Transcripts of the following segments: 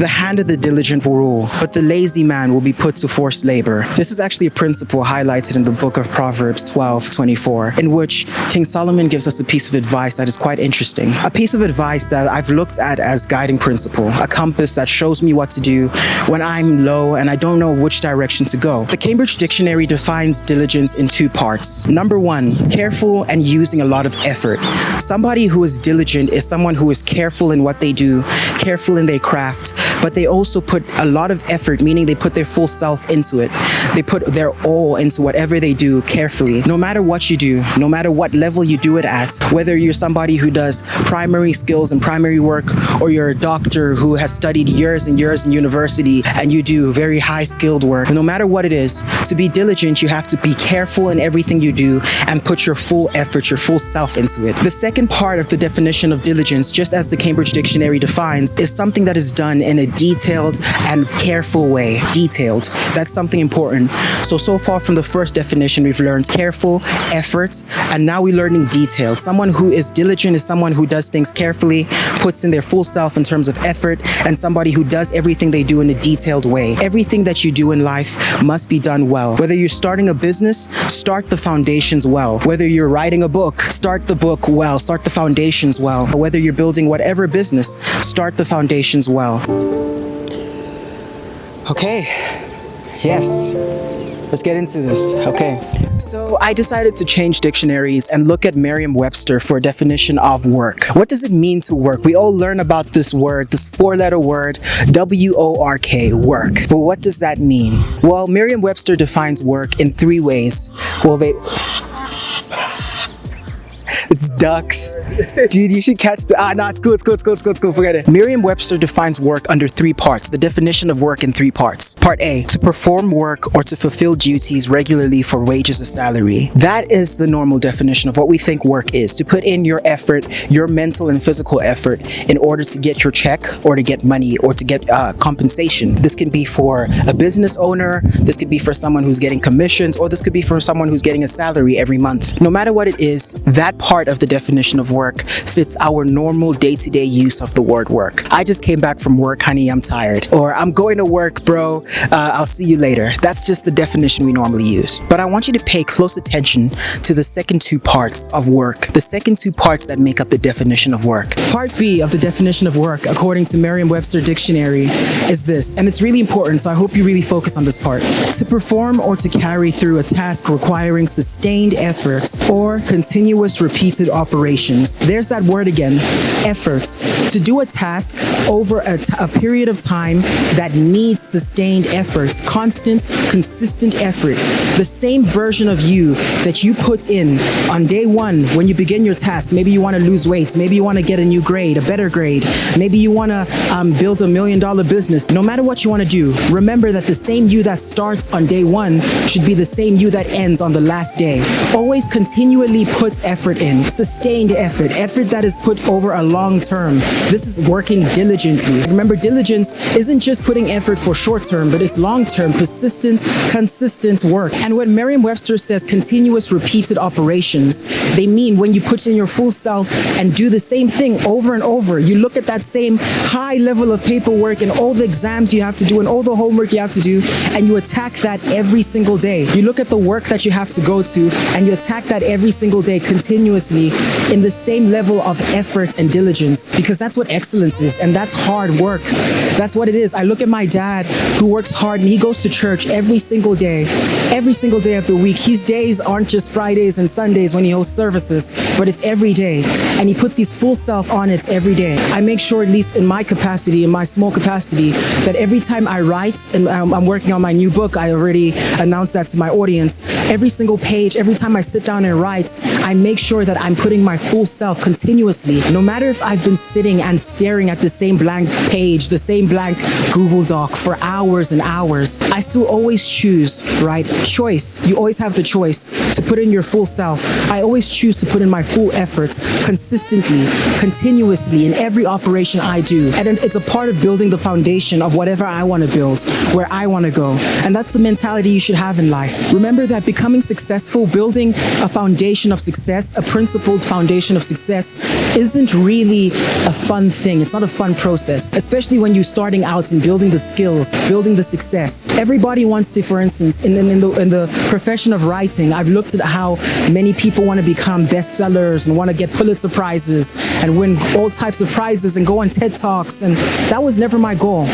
The hand of the diligent will rule, but the lazy man will be put to forced labor. This is actually a principle highlighted in the book of Proverbs 12:24, in which King Solomon gives us a piece of advice that is quite interesting. A piece of advice that I've looked at as guiding principle, a compass that shows me what to do when I'm low and I don't know which direction to go. The Cambridge Dictionary defines diligence in two parts. Number one, careful and using a lot of effort. Somebody who is diligent is someone who is careful in what they do, careful in their craft, but they also put a lot of effort, meaning they put their full self into it. They put their all into whatever they do carefully. No matter what you do, no matter what level you do it at, whether you're somebody who does primary skills and primary work, or you're a doctor who has studied years and years in university and you do very high skilled work, no matter what it is, to be diligent, you have to be careful in everything you do and put your full effort, your full self into it. The second part of the definition of diligence, just as the Cambridge Dictionary defines, is something that is done in a detailed and careful way. Detailed. That's something important. So far from the first definition, we've learned careful, effort, and now we're learning detailed. Someone who is diligent is someone who does things carefully, puts in their full self in terms of effort, and somebody who does everything they do in a detailed way. Everything that you do in life must be done well. Whether you're starting a business, start the foundations well. Whether you're writing a book, start the book well, start the foundations well. Whether you're building whatever business, start the foundations well. Okay, yes, let's get into this. Okay, so I decided to change dictionaries and look at Merriam-Webster for a definition of work. What does it mean to work? We all learn about this word, this four-letter word, W-O-R-K, work. But what does that mean? Well, Merriam-Webster defines work in three ways. Well, it's ducks. Dude, you should catch the... no, it's cool, forget it. Merriam-Webster defines work under three parts. The definition of work in three parts. Part A, to perform work or to fulfill duties regularly for wages or salary. That is the normal definition of what we think work is. To put in your effort, your mental and physical effort in order to get your check or to get money or to get compensation. This can be for a business owner, this could be for someone who's getting commissions, or this could be for someone who's getting a salary every month. No matter what it is, that part of the definition of work fits our normal day-to-day use of the word work. I just came back from work, honey, I'm tired. Or I'm going to work, bro, I'll see you later. That's just the definition we normally use. But I want you to pay close attention to the second two parts of work, the second two parts that make up the definition of work. Part B of the definition of work, according to Merriam-Webster Dictionary, is this, and it's really important, so I hope you really focus on this part. To perform or to carry through a task requiring sustained effort or continuous repeated operations. There's that word again, effort. To do a task over a period of time that needs sustained effort, constant, consistent effort. The same version of you that you put in on day one when you begin your task. Maybe you want to lose weight. Maybe you want to get a new grade, a better grade. Maybe you want to build $1 million business. No matter what you want to do, remember that the same you that starts on day one should be the same you that ends on the last day. Always continually put effort in. Sustained effort that is put over a long term. This is working diligently. Remember, diligence isn't just putting effort for short term, but it's long term, persistent, consistent work. And when Merriam-Webster says continuous repeated operations, they mean when you put in your full self and do the same thing over and over. You look at that same high level of paperwork and all the exams you have to do and all the homework you have to do, and you attack that every single day. You look at the work that you have to go to and you attack that every single day continuously in the same level of effort and diligence, because that's what excellence is, and that's hard work. That's what it is. I look at my dad who works hard and he goes to church every single day of the week. His days aren't just Fridays and Sundays when he hosts services, but it's every day, and he puts his full self on it every day. I make sure, at least in my capacity, in my small capacity, that every time I write, and I'm working on my new book, I already announced that to my audience, every single page, every time I sit down and write, I make sure that I'm putting my full self continuously. No matter if I've been sitting and staring at the same blank page, the same blank Google Doc for hours and hours, I still always choose, right? Choice. You always have the choice to put in your full self. I always choose to put in my full effort consistently, continuously in every operation I do. And it's a part of building the foundation of whatever I want to build, where I want to go. And that's the mentality you should have in life. Remember that becoming successful, building a foundation of success, a principle principled foundation of success isn't really a fun thing. It's not a fun process, especially when you're starting out and building the skills, building the success. Everybody wants to, for instance, in the profession of writing, I've looked at how many people want to become bestsellers and want to get Pulitzer Prizes and win all types of prizes and go on TED Talks, and that was never my goal.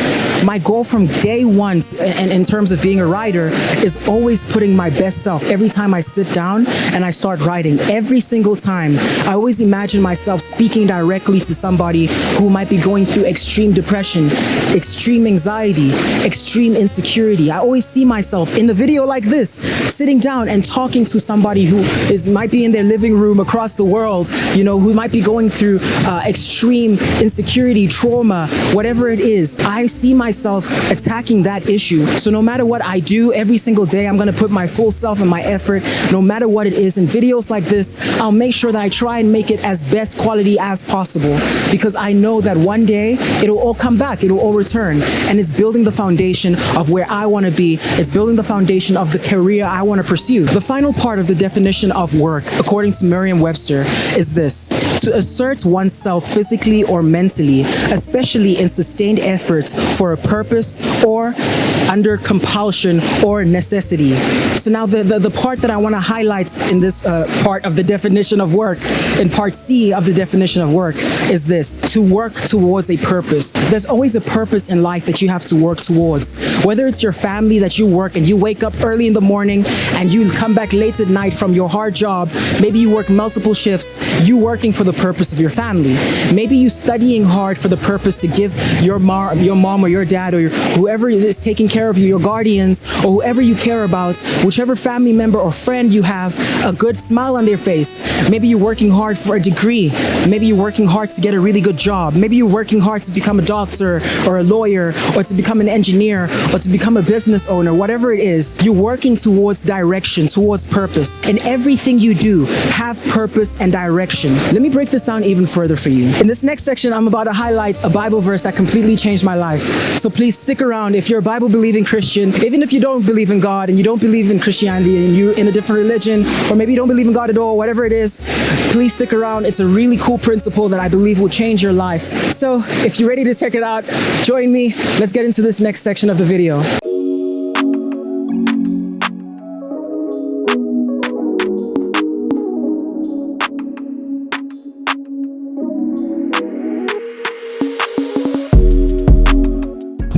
My goal from day one, and in terms of being a writer, is always putting my best self. Every time I sit down and I start writing, every single time, I always imagine myself speaking directly to somebody who might be going through extreme depression, extreme anxiety, extreme insecurity. I always see myself in a video like this, sitting down and talking to somebody who might be in their living room across the world, who might be going through extreme insecurity, trauma, whatever it is. I see myself attacking that issue. So no matter what I do, every single day, I'm going to put my full self and my effort, no matter what it is. In videos like this, I'll make sure that I try and make it as best quality as possible, because I know that one day it'll all come back, it'll all return, and it's building the foundation of where I want to be. It's building the foundation of the career I want to pursue. The final part of the definition of work, according to Merriam-Webster, is this: to assert oneself physically or mentally, especially in sustained effort for a purpose or under compulsion or necessity. So now the part that I want to highlight in this part of the definition of work, in part C of the definition of work, is this: to work towards a purpose. There's always a purpose in life that you have to work towards. Whether it's your family that you work and you wake up early in the morning and you come back late at night from your hard job, maybe you work multiple shifts, you working for the purpose of your family. Maybe you studying hard for the purpose to give your mom or your dad or whoever is taking care of you, your guardians, or whoever you care about, whichever family member or friend you have, a good smile on their face. Maybe you're working hard for a degree. Maybe you're working hard to get a really good job. Maybe you're working hard to become a doctor or a lawyer, or to become an engineer, or to become a business owner. Whatever it is, you're working towards direction, towards purpose. In everything you do, have purpose and direction. Let me break this down even further for you. In this next section, I'm about to highlight a Bible verse that completely changed my life. So please stick around. If you're a Bible-believing Christian, even if you don't believe in God and you don't believe in Christianity and you're in a different religion, or maybe you don't believe in God at all, whatever it is, please stick around. It's a really cool principle that I believe will change your life. So if you're ready to check it out, join me. Let's get into this next section of the video.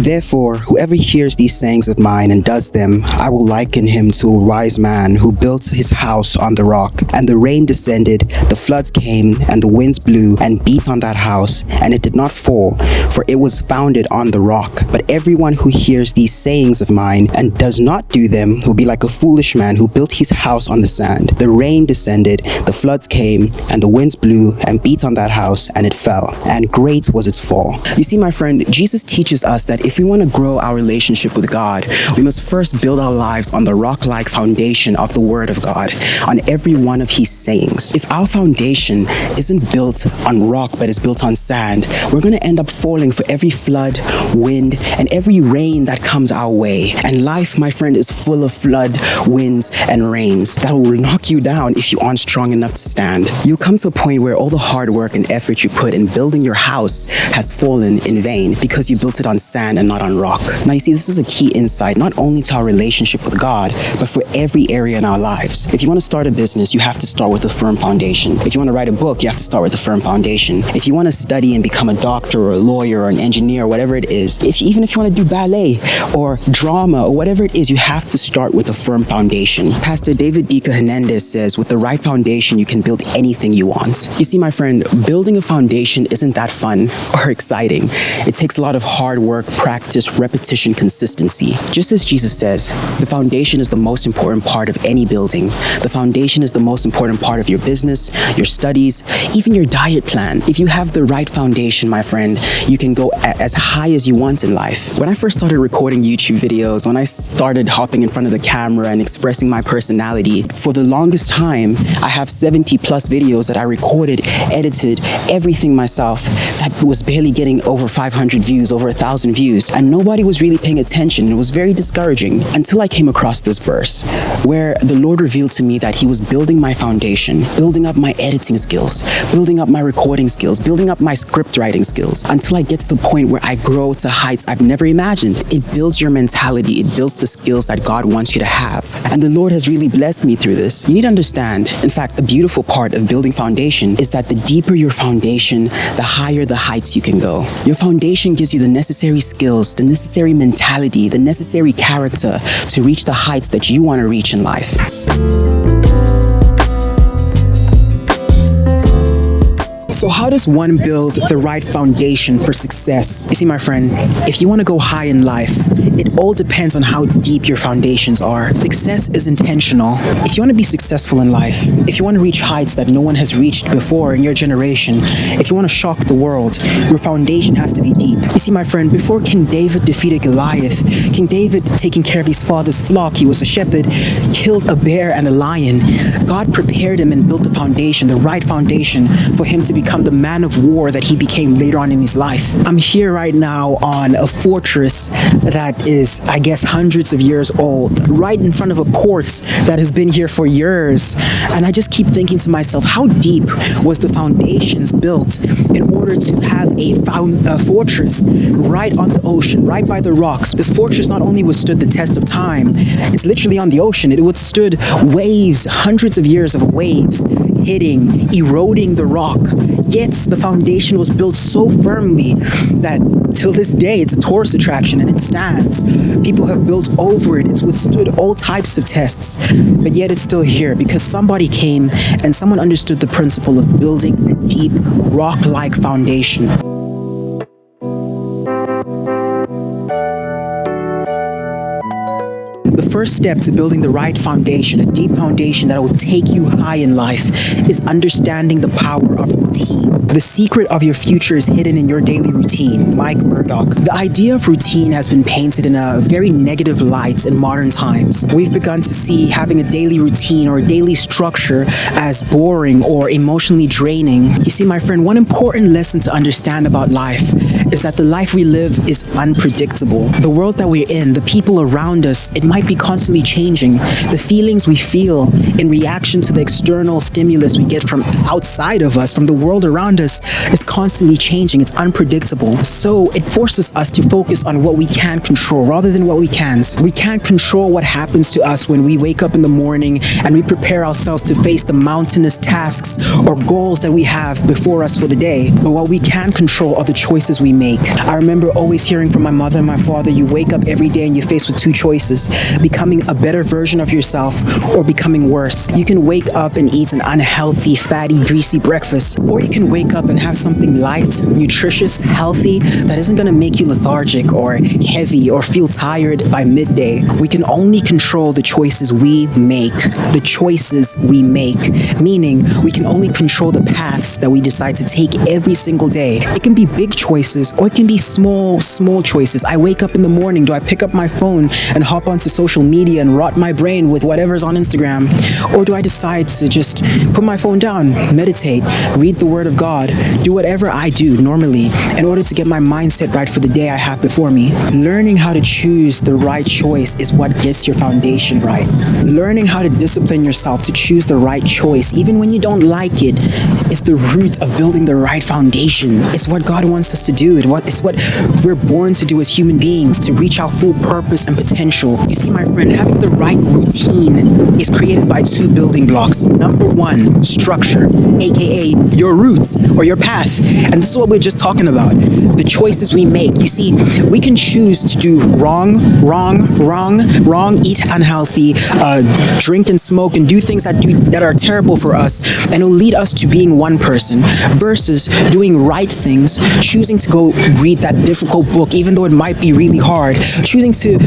Therefore, whoever hears these sayings of mine and does them, I will liken him to a wise man who built his house on the rock. And the rain descended, the floods came, and the winds blew and beat on that house, and it did not fall, for it was founded on the rock. But everyone who hears these sayings of mine and does not do them will be like a foolish man who built his house on the sand. The rain descended, the floods came, and the winds blew and beat on that house, and it fell, and great was its fall. You see, my friend, Jesus teaches us that if we want to grow our relationship with God, we must first build our lives on the rock-like foundation of the Word of God, on every one of His sayings. If our foundation isn't built on rock but is built on sand, we're going to end up falling for every flood, wind, and every rain that comes our way. And life, my friend, is full of flood, winds, and rains that will knock you down if you aren't strong enough to stand. You'll come to a point where all the hard work and effort you put in building your house has fallen in vain because you built it on sand and not on rock. Now, you see, this is a key insight not only to our relationship with God, but for every area in our lives. If you want to start a business, you have to start with a firm foundation. If you want to write a book, you have to start with a firm foundation. If you want to study and become a doctor or a lawyer or an engineer, whatever it is, even if you want to do ballet or drama or whatever it is, you have to start with a firm foundation. Pastor David Dika Hernandez says, with the right foundation, you can build anything you want. You see, my friend, building a foundation isn't that fun or exciting. It takes a lot of hard work, practice, repetition, consistency. Just as Jesus says, the foundation is the most important part of any building. The foundation is the most important part of your business, your studies, even your diet plan. If you have the right foundation, my friend, you can go as high as you want in life. When I first started recording YouTube videos, when I started hopping in front of the camera and expressing my personality, for the longest time, I have 70 plus videos that I recorded, edited, everything myself that was barely getting over 500 views, over 1,000 views. news, and nobody was really paying attention. It was very discouraging until I came across this verse where the Lord revealed to me that He was building my foundation, building up my editing skills, building up my recording skills, building up my script writing skills, until I get to the point where I grow to heights I've never imagined. It builds your mentality. It builds the skills that God wants you to have. And the Lord has really blessed me through this. You need to understand, in fact, the beautiful part of building foundation is that the deeper your foundation, the higher the heights you can go. Your foundation gives you the necessary skills, the necessary mentality, the necessary character to reach the heights that you want to reach in life. So how does one build the right foundation for success? You see, my friend, if you want to go high in life, it all depends on how deep your foundations are. Success is intentional. If you want to be successful in life, if you want to reach heights that no one has reached before in your generation, if you want to shock the world, your foundation has to be deep. You see, my friend, before King David defeated Goliath, King David, taking care of his father's flock, he was a shepherd, killed a bear and a lion. God prepared him and built the foundation, the right foundation, for him to become the man of war that he became later on in his life. I'm here right now on a fortress that is, I guess, hundreds of years old, right in front of a port that has been here for years. And I just keep thinking to myself, how deep was the foundations built in order to have a fortress right on the ocean, right by the rocks? This fortress not only withstood the test of time, it's literally on the ocean. It withstood waves, hundreds of years of waves hitting, eroding the rock. Yet the foundation was built so firmly that till this day it's a tourist attraction and it stands. People have built over it. It's withstood all types of tests, but yet it's still here because somebody came and someone understood the principle of building a deep rock-like foundation. The first step to building the right foundation, a deep foundation that will take you high in life, is understanding the power of routine. The secret of your future is hidden in your daily routine. Mike Murdoch. The idea of routine has been painted in a very negative light in modern times. We've begun to see having a daily routine or a daily structure as boring or emotionally draining. You see, my friend, one important lesson to understand about life is that the life we live is unpredictable. The world that we're in, the people around us, it might be constantly changing. The feelings we feel in reaction to the external stimulus we get from outside of us, from the world around us, is constantly changing. It's unpredictable. So it forces us to focus on what we can control rather than what we can't. We can't control what happens to us when we wake up in the morning and we prepare ourselves to face the mountainous tasks or goals that we have before us for the day. But what we can control are the choices we make. I remember always hearing from my mother and my father, you wake up every day and you're faced with two choices: becoming a better version of yourself or becoming worse. You can wake up and eat an unhealthy, fatty, greasy breakfast, or you can wake up and have something light, nutritious, healthy, that isn't going to make you lethargic or heavy or feel tired by midday. We can only control the choices we make. The choices we make, meaning we can only control the paths that we decide to take every single day. It can be big choices or it can be small choices. I wake up in the morning, do I pick up my phone and hop onto social media and rot my brain with whatever's on Instagram? Or do I decide to just put my phone down, meditate, read the Word of God, do whatever I do normally in order to get my mindset right for the day I have before me? Learning how to choose the right choice is what gets your foundation right. Learning how to discipline yourself to choose the right choice, even when you don't like it, is the root of building the right foundation. It's what God wants us to do. It's what we're born to do as human beings, to reach our full purpose and potential. You see, my friend, having the right routine is created by two building blocks. Number one, structure, aka your roots or your path. And this is what we're just talking about. The choices we make. You see, we can choose to do wrong, eat unhealthy, drink and smoke and do things that are terrible for us, and it'll lead us to being one person, versus doing right things, choosing to go read that difficult book even though it might be really hard, choosing to,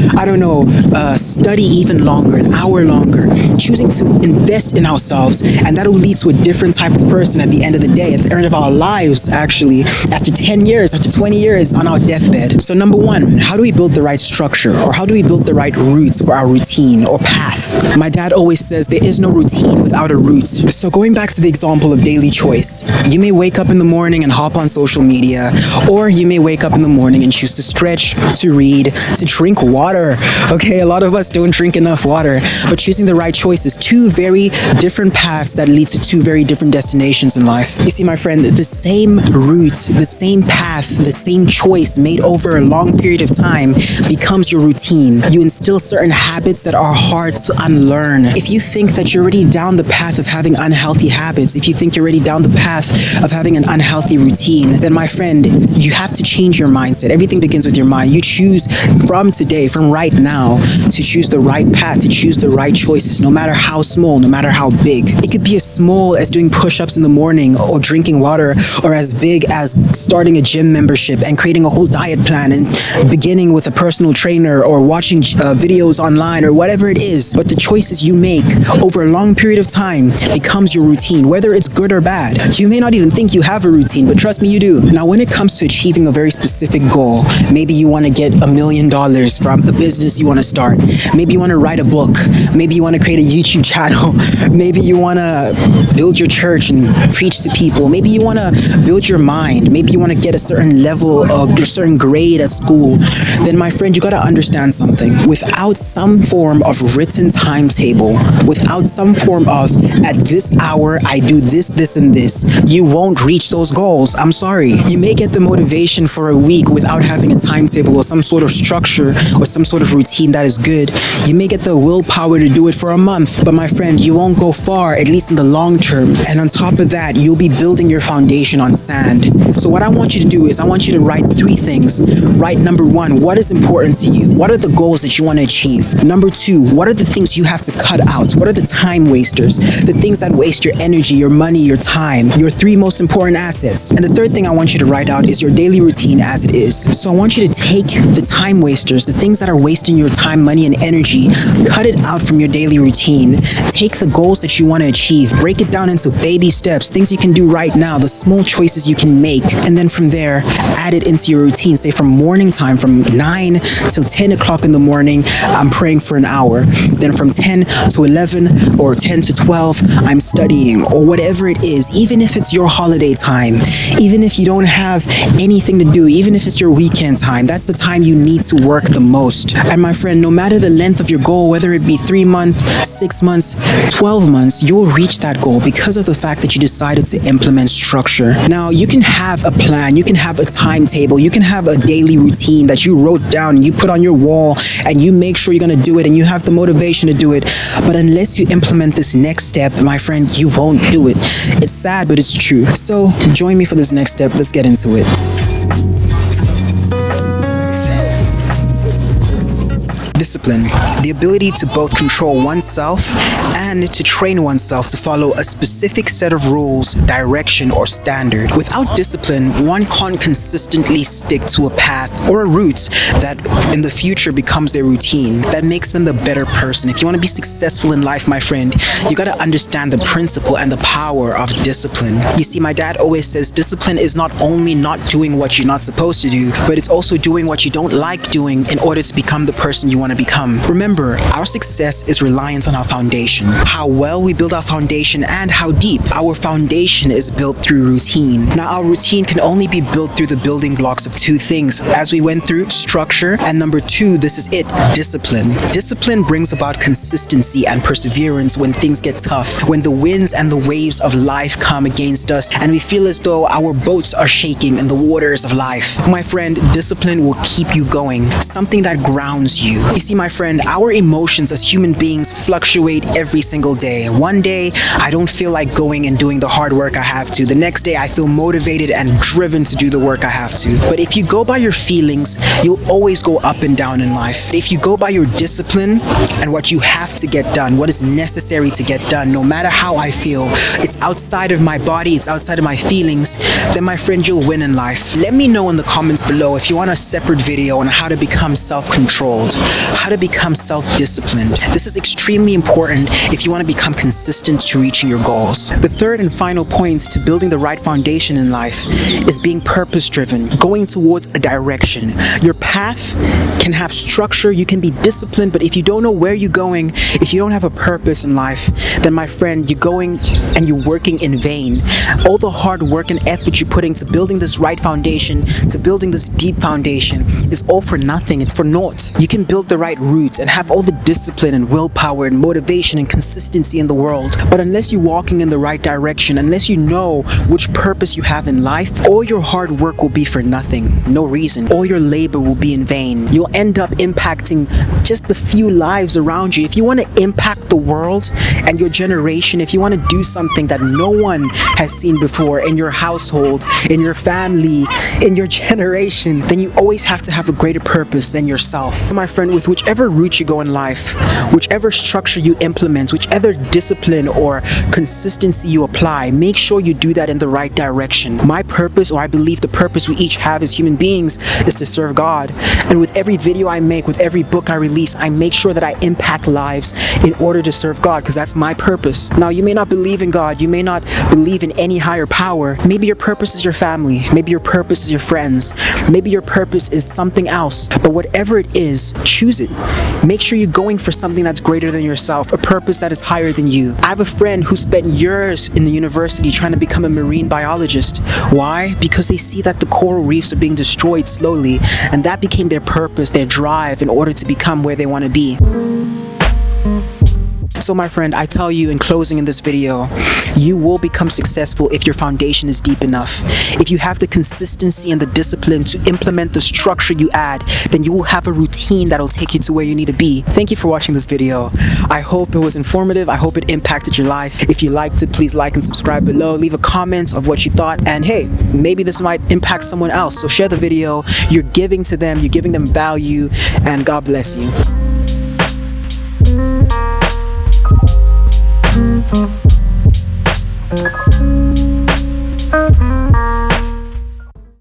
study even longer, an hour longer, choosing to invest in ourselves, and that'll lead to a different type of person at the end of the day, at the end of our lives, actually, after 10 years, after 20 years on our deathbed. So number one, how do we build the right structure, or how do we build the right roots for our routine or path? My dad always says there is no routine without a root. So going back to the example of daily choice, you may wake up in the morning and hop on social media, or you may wake up in the morning and choose to stretch, to read, to drink water. Okay, a lot of us don't drink enough water, but choosing the right choice is two very different paths that lead to two very different destinations in life. You see, my friend, the same route, the same path, the same choice made over a long period of time becomes your routine. You instill certain habits that are hard to unlearn. If you think that you're already down the path of having unhealthy habits, if you think you're already down the path of having an unhealthy routine, then my friend, you have to change your mindset. Everything begins with your mind. You choose from today, from right now, to choose the right path, to choose the right choices, no matter how small, no matter how big. It could be as small as doing push-ups in the morning or drinking water, or as big as starting a gym membership and creating a whole diet plan and beginning with a personal trainer or watching videos online or whatever it is. But the choices you make over a long period of time becomes your routine, whether it's good or bad. You may not even think you have a routine, but trust me, you do. Now, when it comes to achieving a very specific goal, maybe you want to get $1 million from the business you want to start. Maybe you want to write a book. Maybe you want to create a YouTube channel. Maybe you want to build your church and preach to people. Maybe you want to build your mind. Maybe you want to get a certain level of a certain grade at school. Then, my friend, you got to understand something. Without some form of written timetable, without some form of at this hour I do this, this, and this, you won't reach those goals. I'm sorry. You may get the motivation for a week without having a timetable or some sort of structure or some sort of routine that is good. You may get the willpower to do it for a month, but my friend, you won't go far, at least in the long term. And on top of that, you'll be building your foundation on sand. So what I want you to do is I want you to write 3 things. Write number 1, what is important to you? What are the goals that you want to achieve? Number 2, what are the things you have to cut out? What are the time wasters? The things that waste your energy, your money, your time, your 3 most important assets. And the third thing I want you to write out is your daily routine as it is. So I want you to take the time wasters, the things that are wasting your time, money, and energy, cut it out from your daily routine. Take the goals that you want to achieve, break it down into baby steps, things you can do right now, the small choices you can make, and then from there, add it into your routine. Say from morning time, from 9 till 10 o'clock in the morning, I'm praying for an hour. Then from 10 to 11 or 10 to 12, I'm studying, or whatever it is, even if it's your holiday time, even if you don't have anything to do, even if it's your weekend time, that's the time you need to work the most. And my friend, no matter the length of your goal, whether it be 3 months, 6 months, 12 months, you'll reach that goal because of the fact that you decided to implement structure. Now, you can have a plan, you can have a timetable, you can have a daily routine that you wrote down, you put on your wall, and you make sure you're going to do it, and you have the motivation to do it. But unless you implement this next step, my friend, you won't do it. It's sad, but it's true. So join me for this next step. Let's get into it. Discipline, the ability to both control oneself and to train oneself to follow a specific set of rules, direction, or standard. Without discipline, one can't consistently stick to a path or a route that in the future becomes their routine, that makes them the better person. If you want to be successful in life, my friend, you got to understand the principle and the power of discipline. You see, my dad always says discipline is not only not doing what you're not supposed to do, but it's also doing what you don't like doing in order to become the person you want to become. Remember, our success is reliant on our foundation. How well we build our foundation and how deep. Our foundation is built through routine. Now, our routine can only be built through the building blocks of 2 things. As we went through, structure, and number 2, this is it, discipline. Discipline brings about consistency and perseverance when things get tough, when the winds and the waves of life come against us and we feel as though our boats are shaking in the waters of life. My friend, discipline will keep you going, something that grounds you. You see, my friend, our emotions as human beings fluctuate every single day. One day, I don't feel like going and doing the hard work I have to. The next day, I feel motivated and driven to do the work I have to. But if you go by your feelings, you'll always go up and down in life. If you go by your discipline and what you have to get done, what is necessary to get done, no matter how I feel, it's outside of my body, it's outside of my feelings, then my friend, you'll win in life. Let me know in the comments below if you want a separate video on how to become self-controlled. how to become self-disciplined. This is extremely important if you want to become consistent to reaching your goals. The third and final point to building the right foundation in life is being purpose-driven, going towards a direction. Your path can have structure, you can be disciplined, but if you don't know where you're going, if you don't have a purpose in life, then my friend, you're going and you're working in vain. All the hard work and effort you're putting to building this right foundation, to building this deep foundation, is all for nothing. It's for naught. You can build the right roots and have all the discipline and willpower and motivation and consistency in the world, but unless you're walking in the right direction, unless you know which purpose you have in life, all your hard work will be for nothing. No reason. All your labor will be in vain. You'll end up impacting just the few lives around you. If you want to impact the world and your generation, if you want to do something that no one has seen before in your household, in your family, in your generation, then you always have to have a greater purpose than yourself. My friend, with whichever route you go in life, whichever structure you implement, whichever discipline or consistency you apply, make sure you do that in the right direction. My purpose, or I believe the purpose we each have as human beings, is to serve God. And with every video I make, with every book I release, I make sure that I impact lives in order to serve God, because that's my purpose. Now, you may not believe in God, you may not believe in any higher power. Maybe your purpose is your family, maybe your purpose is your friends, maybe your purpose is something else, but whatever it is, choose it. Make sure you're going for something that's greater than yourself, a purpose that is higher than you. I have a friend who spent years in the university trying to become a marine biologist. Why? Because they see that the coral reefs are being destroyed slowly, and that became their purpose, their drive in order to become where they want to be. So my friend, I tell you in closing in this video, you will become successful if your foundation is deep enough. If you have the consistency and the discipline to implement the structure you add, then you will have a routine that will take you to where you need to be. Thank you for watching this video. I hope it was informative. I hope it impacted your life. If you liked it, please like and subscribe below. Leave a comment of what you thought. And hey, maybe this might impact someone else. So share the video. You're giving to them. You're giving them value. And God bless you.